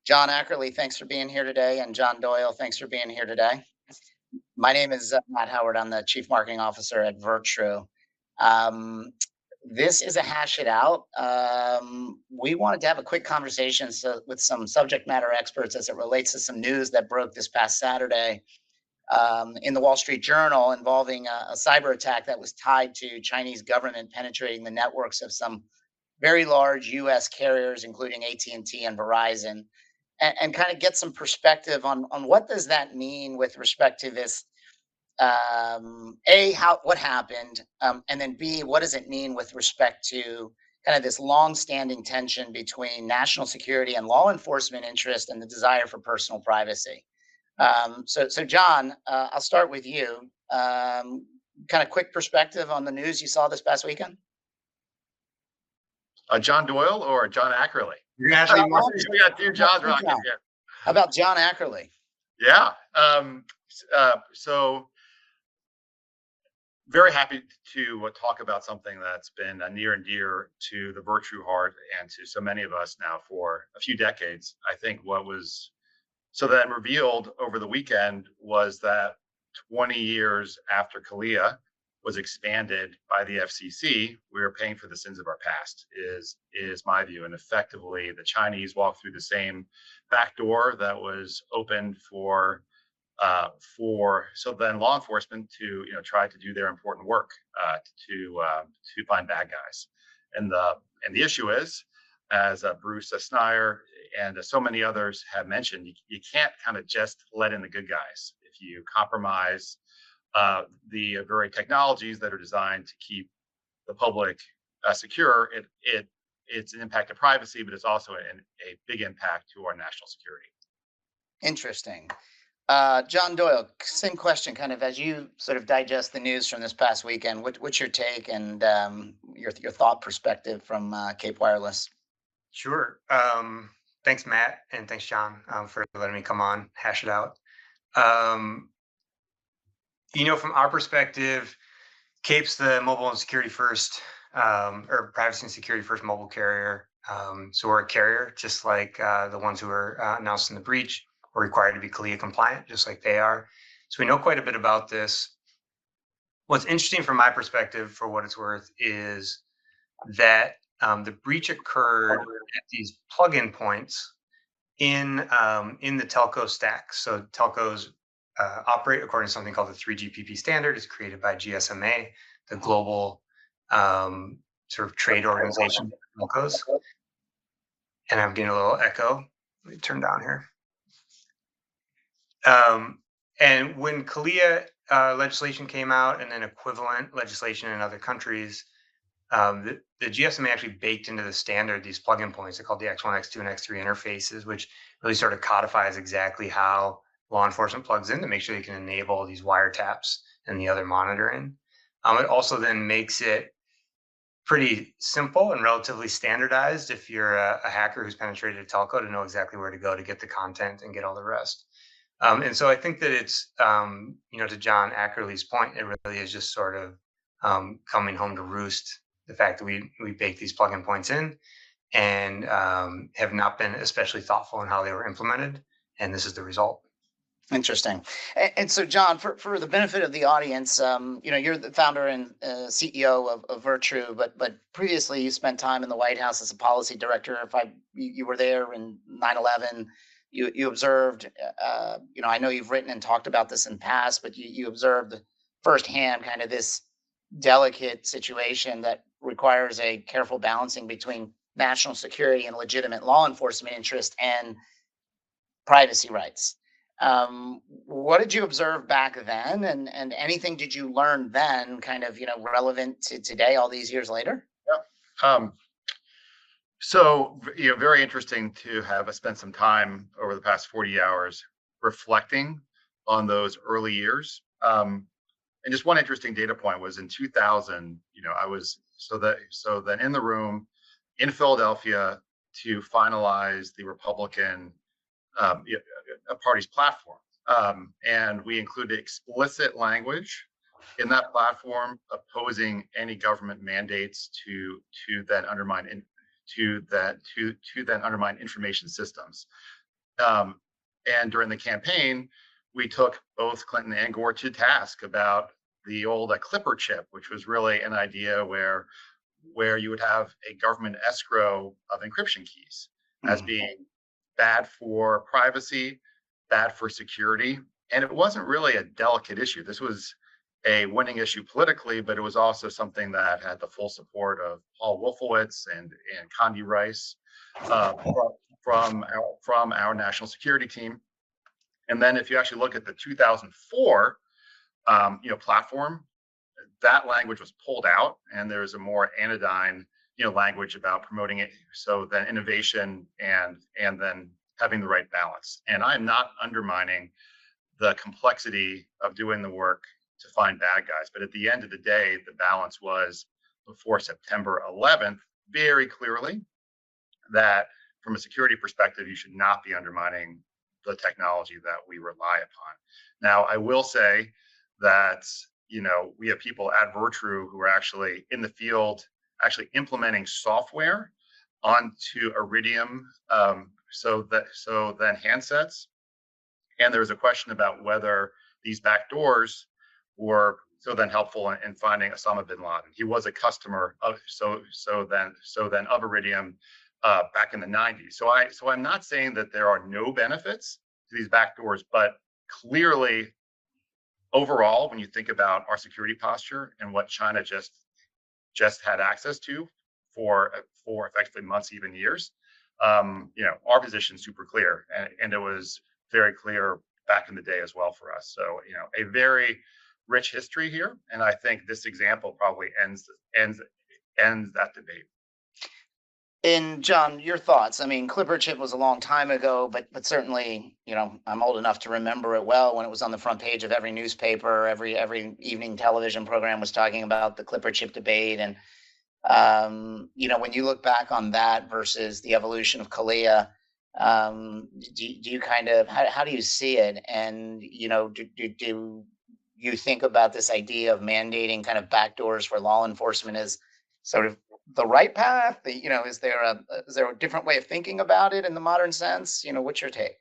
John Ackerly, thanks for being here today. And John Doyle, thanks for being here today. My name is Matt Howard. I'm the Chief Marketing Officer at Virtru. Um, this is a hash it out. We wanted to have a quick conversation with some subject matter experts as it relates to some news that broke this past Saturday in the Wall Street Journal involving a cyber attack that was tied to Chinese government penetrating the networks of some very large U.S. carriers, including AT&T and T and Verizon, and kind of get some perspective on what does that mean with respect to this. A, how what happened, and then B, what does it mean with respect to kind of this long-standing tension between national security and law enforcement interest and the desire for personal privacy. So John, I'll start with you. Kind of quick perspective on the news you saw this past weekend. John Doyle or John Ackerly? You're gonna have to be more. We got two Johns John. rocking here. How about John Ackerly? Yeah. So very happy to talk about something that's been near and dear to the Virtru heart and to so many of us now for a few decades. I think what was so then revealed over the weekend was that 20 years after Kalia was expanded by the FCC, we are paying for the sins of our past. Is my view, and effectively the Chinese walked through the same back door that was opened for so then law enforcement to try to do their important work to find bad guys. And the issue is, as Bruce Snyder and so many others have mentioned, you can't kind of just let in the good guys. If you compromise the very technologies that are designed to keep the public secure, it's an impact to privacy, but it's also a big impact to our national security. Interesting. John Doyle, same question, kind of as you sort of digest the news from this past weekend. What's your take and your thought perspective from Cape Wireless? Sure. Thanks, Matt, and thanks, John, for letting me come on, hash it out. From our perspective, Cape's the mobile and security first, or privacy and security first mobile carrier. So we're a carrier, just like the ones who are announced in the breach. We're required to be CALIA compliant, just like they are. So we know quite a bit about this. What's interesting from my perspective, for what it's worth, is that the breach occurred at these plug-in points in the telco stack. So telcos operate according to something called the 3GPP standard. It's created by GSMA, the global sort of trade organization for telcos. And I'm getting a little echo. Let me turn down here. And when CALIA legislation came out, and then equivalent legislation in other countries, the GSMA actually baked into the standard these plug-in points. They're called the X1, X2, and X3 interfaces, which really sort of codifies exactly how law enforcement plugs in to make sure they can enable these wiretaps and the other monitoring. It also then makes it pretty simple and relatively standardized if you're a hacker who's penetrated a telco to know exactly where to go to get the content and get all the rest. And so I think that it's, to John Ackerley's point, it really is just sort of coming home to roost, the fact that we bake these plug-in points in and have not been especially thoughtful in how they were implemented. And this is the result. Interesting. And so, John, for the benefit of the audience, you're the founder and CEO of Virtru, but previously you spent time in the White House as a policy director. You were there in 9/11, you observed. I know you've written and talked about this in the past, but you observed firsthand kind of this delicate situation that requires a careful balancing between national security and legitimate law enforcement interest and privacy rights. What did you observe back then, and anything did you learn then kind of relevant to today, all these years later? Yeah. So very interesting to have spent some time over the past 40 hours reflecting on those early years. And just one interesting data point was in 2000. I was so then in the room in Philadelphia to finalize the Republican party's platform. And we included explicit language in that platform opposing any government mandates to then undermine information systems. Um, and during the campaign, we took both Clinton and Gore to task about the old Clipper chip, which was really an idea where you would have a government escrow of encryption keys as Mm. being bad for privacy, bad for security. And it wasn't really a delicate issue. This was a winning issue politically, but it was also something that had the full support of Paul Wolfowitz and Condi Rice uh, from our national security team. And then if you actually look at the 2004 platform, that language was pulled out, and there's a more anodyne language about promoting it, so then innovation and then having the right balance. And I'm not undermining the complexity of doing the work to find bad guys, but at the end of the day, the balance was before September 11th very clearly that from a security perspective, you should not be undermining the technology that we rely upon. Now, I will say that we have people at Virtru who are actually in the field, actually implementing software onto Iridium, so then handsets. And there was a question about whether these backdoors were so then helpful in finding Osama bin Laden. He was a customer of so then of Iridium back in the 90s. So I'm not saying that there are no benefits to these backdoors, but clearly overall, when you think about our security posture and what China just had access to for effectively months, even years, our position is super clear, and it was very clear back in the day as well for us. So a very rich history here, and I think this example probably ends that debate. And John, your thoughts? I mean, Clipper chip was a long time ago, but certainly, I'm old enough to remember it well when it was on the front page of every newspaper, every evening television program was talking about the Clipper chip debate. And when you look back on that versus the evolution of Kalia, do you kind of how do you see it? And do you think about this idea of mandating kind of backdoors for law enforcement as sort of the right path? Is there a different way of thinking about it in the modern sense? What's your take?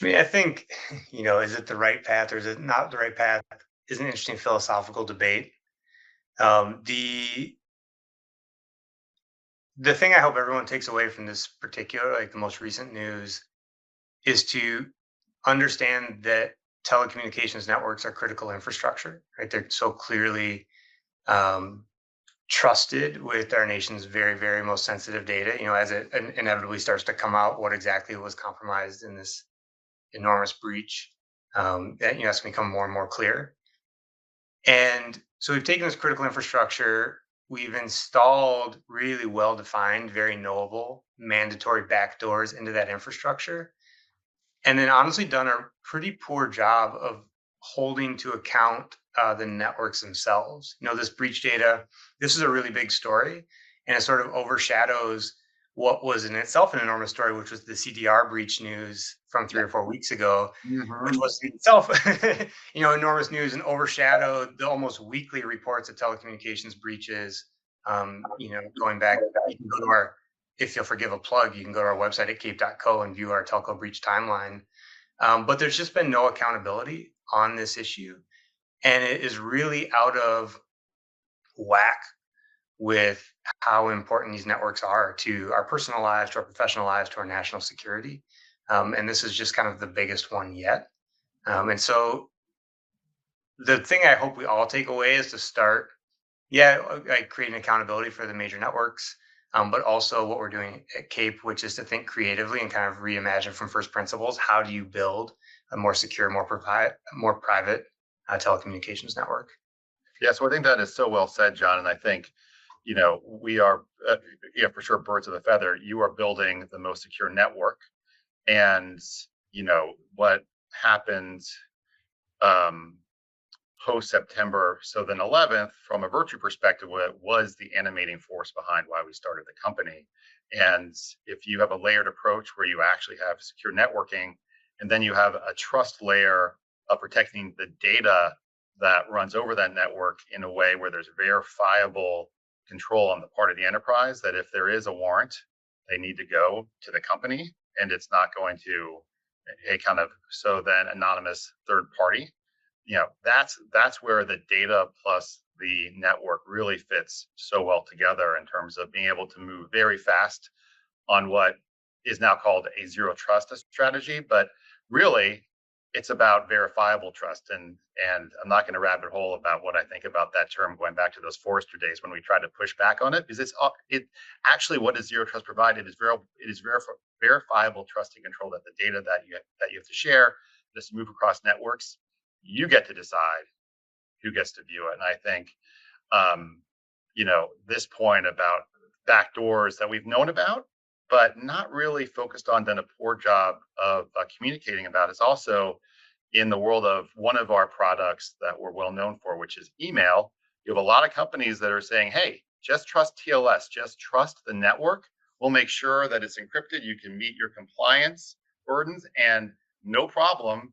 I mean, I think, is it the right path or is it not the right path? Is an interesting philosophical debate. The thing I hope everyone takes away from this particular, like the most recent news, is to understand that telecommunications networks are critical infrastructure, right? They're so clearly um, trusted with our nation's very, very most sensitive data. As it inevitably starts to come out, what exactly was compromised in this enormous breach, that that's going to become more and more clear. And so we've taken this critical infrastructure, we've installed really well defined, very knowable mandatory backdoors into that infrastructure, and then honestly done a pretty poor job of holding to account the networks themselves. This breach data, this is a really big story, and it sort of overshadows what was in itself an enormous story, which was the CDR breach news from 3 or 4 weeks ago, which Mhm. was in itself, enormous news and overshadowed the almost weekly reports of telecommunications breaches. Going back, you can go to our, if you'll forgive a plug, you can go to our website at cape.co and view our telco breach timeline. But there's just been no accountability on this issue. And it is really out of whack with how important these networks are to our personal lives, to our professional lives, to our national security. And this is just kind of the biggest one yet. And so the thing I hope we all take away is to start, like creating accountability for the major networks, but also what we're doing at Cape, which is to think creatively and kind of reimagine from first principles. How do you build a more secure, more private telecommunications network? Yeah, so I think that is so well said, John. And I think, we are, for sure, birds of a feather. You are building the most secure network. And, what happened um, post September, so then 11th, from a Virtru perspective, was the animating force behind why we started the company. And if you have a layered approach where you actually have secure networking, and then you have a trust layer of protecting the data that runs over that network in a way where there's verifiable control on the part of the enterprise, that if there is a warrant they need to go to the company, and it's not going to a kind of so then anonymous third party. That's where the data plus the network really fits so well together in terms of being able to move very fast on what is now called a zero trust strategy, but really it's about verifiable trust. And I'm not going to rabbit hole about what I think about that term going back to those Forrester days when we tried to push back on it, because it actually, what does zero trust provide? Verifiable trust and control that the data that you have to share, just to move across networks, you get to decide who gets to view it. And I think this point about backdoors that we've known about, but not really focused on, done a poor job of communicating about, is also in the world of one of our products that we're well known for, which is email. You have a lot of companies that are saying, hey, just trust TLS, just trust the network. We'll make sure that it's encrypted. You can meet your compliance burdens and no problem.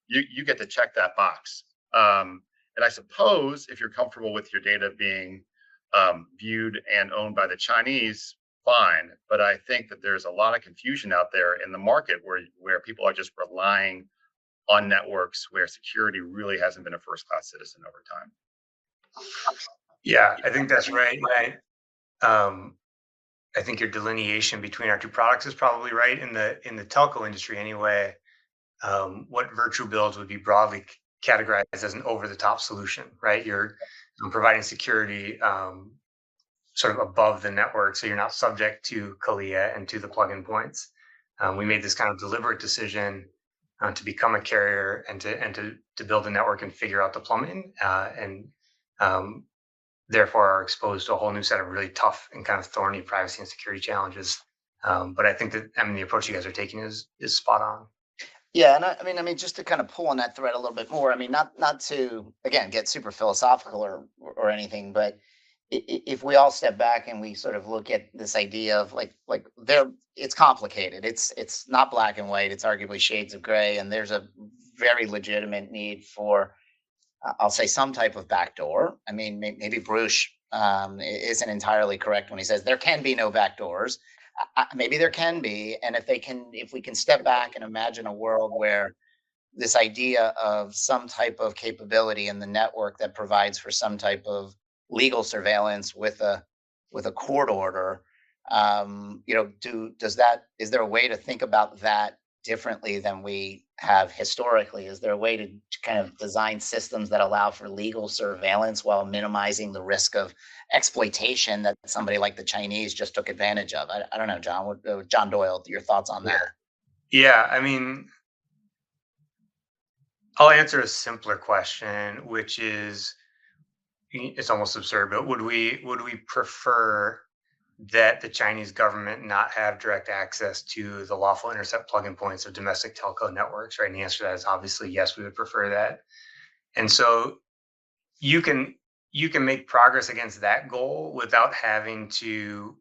You get to check that box. And I suppose if you're comfortable with your data being viewed and owned by the Chinese, fine. But I think that there's a lot of confusion out there in the market where people are just relying on networks where security really hasn't been a first-class citizen over time. Yeah, I think that's right. I think your delineation between our two products is probably right. In the telco industry anyway, what Virtru builds would be broadly categorized as an over-the-top solution, right? You're providing security sort of above the network, so you're not subject to CALIA and to the plug-in points. We made this kind of deliberate decision to become a carrier and to build a network and figure out the plumbing, and therefore are exposed to a whole new set of really tough and kind of thorny privacy and security challenges. But I think that the approach you guys are taking is spot on. Yeah, and I mean, just to kind of pull on that thread a little bit more. I mean, not to again get super philosophical or anything, but if we all step back and we sort of look at this idea of like there, it's complicated. It's not black and white. It's arguably shades of gray, and there's a very legitimate need for I'll say some type of backdoor. I mean, maybe Bruce isn't entirely correct when he says there can be no backdoors. Maybe there can be, and if we can step back and imagine a world where this idea of some type of capability in the network that provides for some type of legal surveillance with a court order, is there a way to think about that differently than we have historically? Is there a way to kind of design systems that allow for legal surveillance while minimizing the risk of exploitation that somebody like the Chinese just took advantage of? I don't know, John. John Doyle, your thoughts on that? Yeah, I mean, I'll answer a simpler question, which is it's almost absurd, but would we prefer that the Chinese government not have direct access to the lawful intercept plug-in points of domestic telco networks, right? And the answer to that is obviously yes, we would prefer that. And so you can make progress against that goal without having to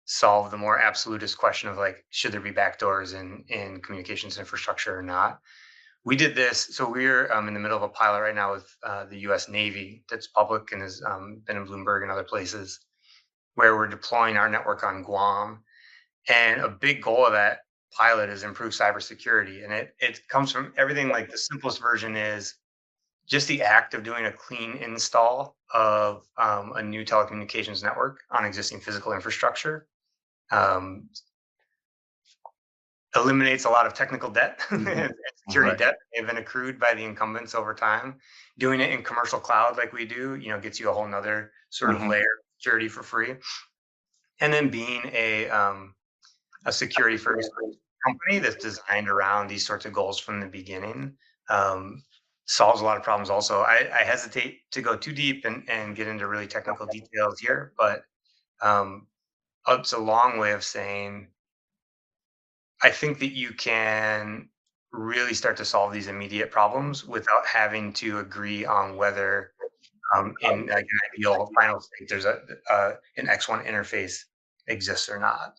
solve the more absolutist question of like, should there be backdoors in communications infrastructure or not? We did this. So we're in the middle of a pilot right now with the U.S. Navy that's public and has been in Bloomberg and other places, where we're deploying our network on Guam. And a big goal of that pilot is improve cybersecurity. And it comes from everything. Like the simplest version is just the act of doing a clean install of a new telecommunications network on existing physical infrastructure eliminates a lot of technical debt and security debt that have been accrued by the incumbents over time. Doing it in commercial cloud like we do, gets you a whole nother sort of layer of security for free. And then being a security first company that's designed around these sorts of goals from the beginning solves a lot of problems also. I hesitate to go too deep and get into really technical details here, but it's a long way of saying I think that you can really start to solve these immediate problems without having to agree on whether in like an ideal final state there's an X1 interface exists or not,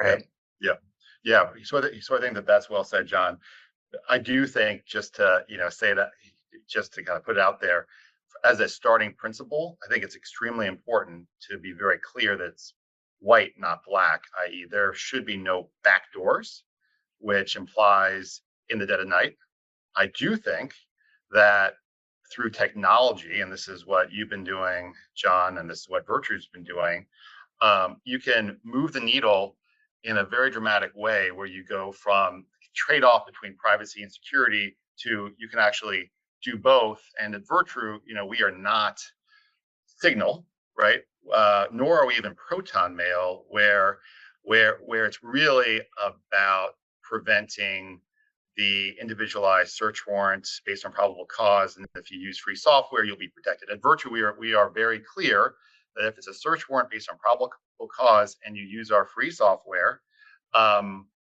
right? Yeah. So I think that's well said, John. I do think just to say that, just to kind of put it out there as a starting principle, I think it's extremely important to be very clear that white, not black, i.e., there should be no backdoors, which implies in the dead of night. I do think that through technology, and this is what you've been doing, John, and this is what Virtu's been doing, you can move the needle in a very dramatic way where you go from trade off between privacy and security to you can actually do both. And at Virtru, we are not Signal, right? Nor are we even Proton Mail, where it's really about preventing the individualized search warrants based on probable cause. And if you use free software, you'll be protected. At Virtru, we are very clear that if it's a search warrant based on probable cause and you use our free software,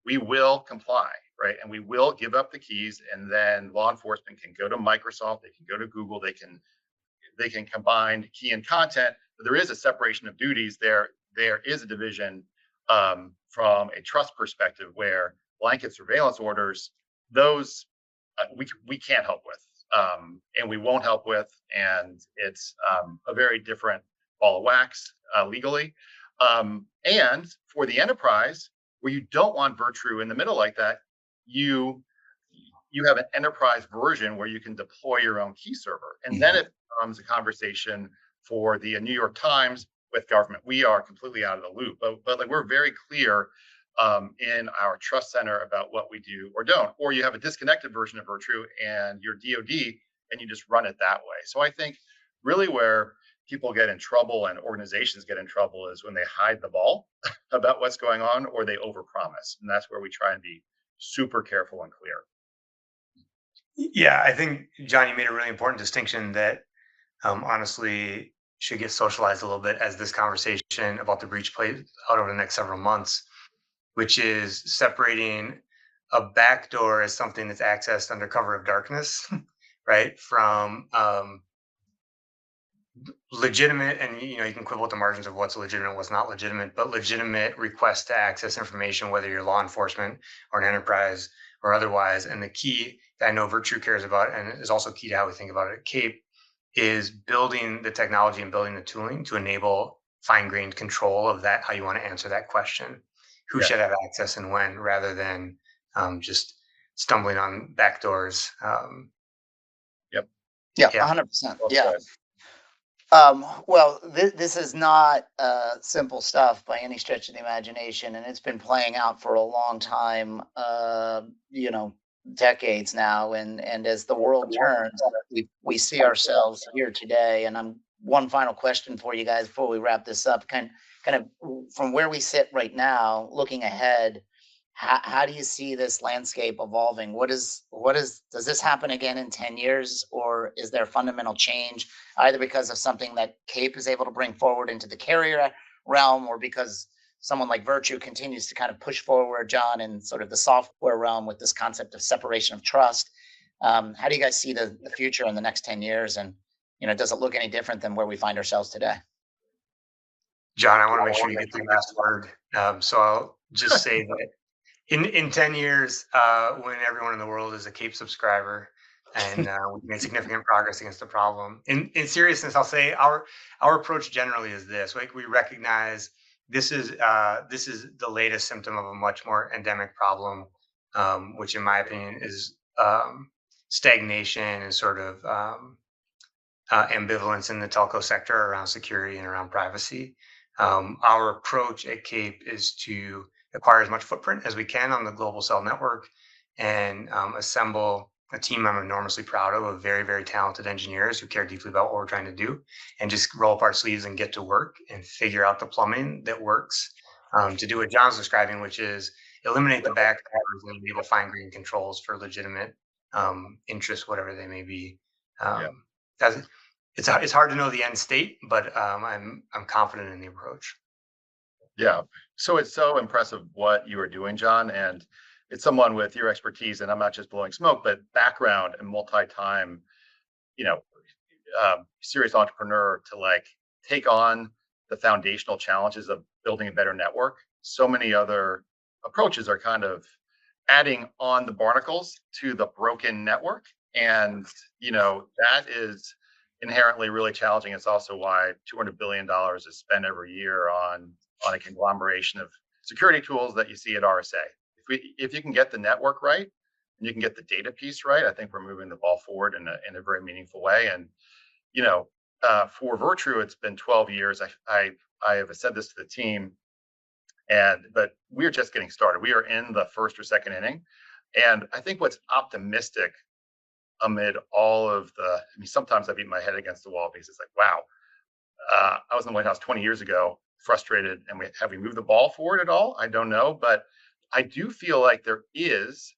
we will comply, right? And we will give up the keys, and then law enforcement can go to Microsoft, they can go to Google, they can combine key and content. But there is a separation of duties. There is a division from a trust perspective where blanket surveillance orders, those we can't help with, and we won't help with, and it's a very different ball of wax legally. And for the enterprise, where you don't want Virtru in the middle like that, you have an enterprise version where you can deploy your own key server, and then it becomes a conversation for the New York Times with government. We are completely out of the loop, but like we're very clear in our trust center about what we do or don't. Or you have a disconnected version of Virtru and your DoD, and you just run it that way. So I think really where people get in trouble and organizations get in trouble is when they hide the ball about what's going on or they overpromise, and that's where we try and be super careful and clear. Yeah, I think, John, you made a really important distinction that honestly should get socialized a little bit as this conversation about the breach plays out over the next several months, which is separating a backdoor as something that's accessed under cover of darkness, right, from legitimate, and you can quibble at the margins of what's legitimate and what's not legitimate, but legitimate requests to access information, whether you're law enforcement or an enterprise or otherwise. And the key that I know Virtru cares about, and is also key to how we think about it at Cape, is building the technology and building the tooling to enable fine-grained control of that, how you want to answer that question, who should have access and when, rather than just stumbling on backdoors. Yep. Yeah, Yeah. 100%. Well Yeah. said. Well, this is not simple stuff by any stretch of the imagination, and it's been playing out for a long time, decades now. And as the world turns, we see ourselves here today. And one final question for you guys before we wrap this up. Kind of from where we sit right now, looking ahead, how do you see this landscape evolving? Does this happen again in 10 years, or is there fundamental change either because of something that Cape is able to bring forward into the carrier realm, or because someone like Virtru continues to kind of push forward, John, in sort of the software realm with this concept of separation of trust? How do you guys see the future in the next 10 years? And, does it look any different than where we find ourselves today? John, I want to make sure you get the last word. So I'll just say that in 10 years, when everyone in the world is a Cape subscriber, and we've made significant progress against the problem. In seriousness, I'll say our approach generally is this: like, we recognize this is the latest symptom of a much more endemic problem, which, in my opinion, is stagnation and sort of ambivalence in the telco sector around security and around privacy. Our approach at Cape is to acquire as much footprint as we can on the global cell network and assemble a team I'm enormously proud of very, very talented engineers who care deeply about what we're trying to do, and just roll up our sleeves and get to work and figure out the plumbing that works to do what John's describing, which is eliminate the backdoors and enable fine-grained controls for legitimate interests, whatever they may be. It's hard to know the end state, but I'm confident in the approach. Yeah. So it's so impressive what you are doing, John. And it's someone with your expertise, and I'm not just blowing smoke, but background and multi-time, serious entrepreneur to like take on the foundational challenges of building a better network. So many other approaches are kind of adding on the barnacles to the broken network. And, that is inherently really challenging. It's also why $200 billion is spent every year on on a conglomeration of security tools that you see at RSA. If you can get the network right and you can get the data piece right, I think we're moving the ball forward in a very meaningful way. And you know, for Virtru, it's been 12 years. I have said this to the team, but we're just getting started. We are in the first or second inning, and I think what's optimistic amid all of I mean, sometimes I beat my head against the wall because it's like, wow, I was in the White House 20 years ago, frustrated, and have we moved the ball forward at all? I don't know, but I do feel like there is,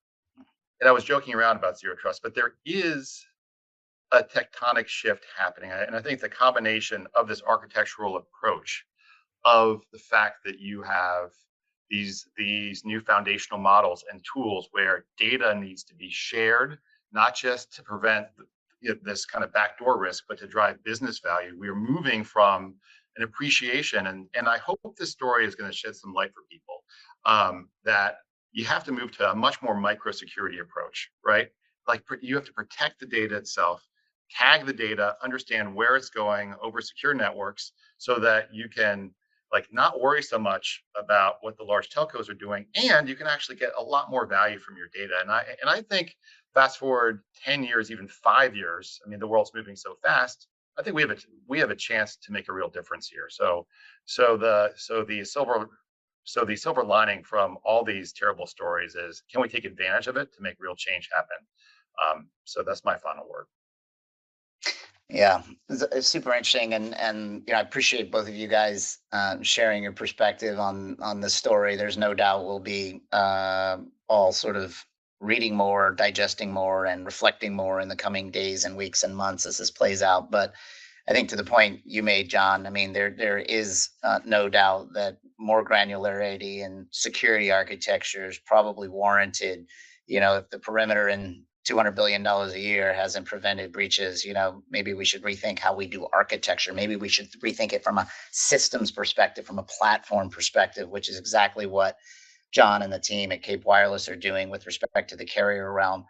and I was joking around about zero trust, but there is a tectonic shift happening. And I think the combination of this architectural approach, of the fact that you have these new foundational models and tools where data needs to be shared, not just to prevent this kind of backdoor risk, but to drive business value. We are moving from an appreciation, and I hope this story is going to shed some light for people, that you have to move to a much more micro security approach, right? Like you have to protect the data itself, tag the data, understand where it's going over secure networks, so that you can like not worry so much about what the large telcos are doing, and you can actually get a lot more value from your data. And I think fast forward 10 years, even 5 years, I mean, the world's moving so fast. I think we have a chance to make a real difference here. The silver lining from all these terrible stories is, can we take advantage of it to make real change happen? So that's my final word. Yeah, it's super interesting, and I appreciate both of you guys sharing your perspective on this story. There's no doubt we'll be all sort of reading more, digesting more, and reflecting more in the coming days and weeks and months as this plays out. But I think to the point you made, John, I mean, there is no doubt that more granularity and security architecture is probably warranted. If the perimeter and $200 billion a year hasn't prevented breaches, maybe we should rethink how we do architecture. Maybe we should rethink it from a systems perspective, from a platform perspective, which is exactly what John and the team at Cape Wireless are doing with respect to the carrier realm.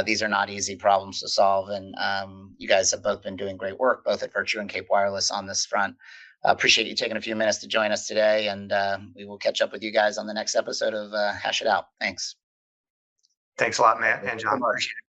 These are not easy problems to solve, and you guys have both been doing great work, both at Virtru and Cape Wireless, on this front. Appreciate you taking a few minutes to join us today, and we will catch up with you guys on the next episode of Hash It Out. Thanks. Thanks a lot, Matt and Thank you so John. much.